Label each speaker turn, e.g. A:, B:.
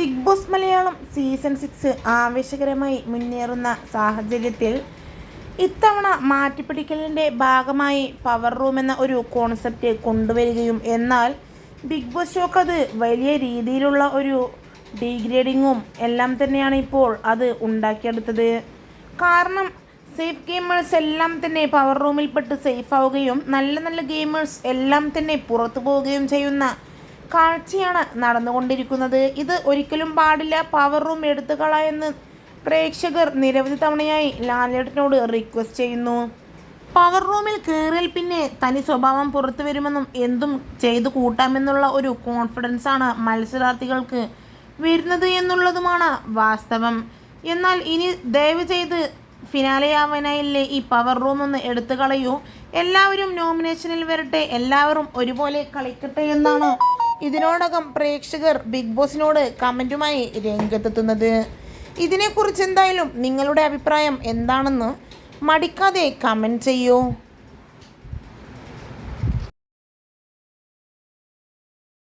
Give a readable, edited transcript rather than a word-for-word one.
A: Big boss Malayalam season 6 ആവേശകരമായി മുന്നേറുന്ന സാഹചര്യത്തിൽ ഇത്തവണ മാറ്റിപ്പിടിക്കലിൻ്റെ ഭാഗമായി പവർ റൂം എന്ന ഒരു കോൺസെപ്റ്റ് കൊണ്ടുവരികയും എന്നാൽ ബിഗ് ബോസ് ഷോക്ക് അത് വലിയ രീതിയിലുള്ള ഒരു ഡീഗ്രേഡിങ്ങും എല്ലാം തന്നെയാണ് ഇപ്പോൾ അത് ഉണ്ടാക്കിയെടുത്തത്. കാരണം സേഫ് ഗെയിമേഴ്സ് എല്ലാം തന്നെ പവർ റൂമിൽപ്പെട്ട് സേഫ് ആവുകയും നല്ല നല്ല ഗെയിമേഴ്സ് എല്ലാം തന്നെ പുറത്തു പോവുകയും ചെയ്യുന്ന കാഴ്ചയാണ് നടന്നുകൊണ്ടിരിക്കുന്നത്. ഇത് ഒരിക്കലും പാടില്ല, പവർ റൂം എടുത്തു കളയെന്ന് പ്രേക്ഷകർ നിരവധി തവണയായി ലാലേട്ടനോട് റിക്വസ്റ്റ് ചെയ്യുന്നു. പവർ റൂമിൽ കയറിയാൽ പിന്നെ തനി സ്വഭാവം പുറത്തു വരുമെന്നും എന്തും ചെയ്തു കൂട്ടാമെന്നുള്ള ഒരു കോൺഫിഡൻസാണ് മത്സരാർത്ഥികൾക്ക് വരുന്നത് എന്നുള്ളതുമാണ് വാസ്തവം. എന്നാൽ ഇനി ദയവ് ചെയ്ത് ഫിനാലെയാവാനായില്ലേ ഈ പവർ റൂം ഒന്ന് എടുത്തു കളയൂ, എല്ലാവരും നോമിനേഷനിൽ വരട്ടെ, എല്ലാവരും ഒരുപോലെ കളിക്കട്ടെ എന്നാണ് ഇതിനോടകം പ്രേക്ഷകർ ബിഗ് ബോസിനോട് കമൻറ്റുമായി രംഗത്തെത്തുന്നത്. ഇതിനെക്കുറിച്ച് എന്തായാലും നിങ്ങളുടെ അഭിപ്രായം എന്താണെന്ന് മടിക്കാതെ കമൻറ്റ് ചെയ്യൂ.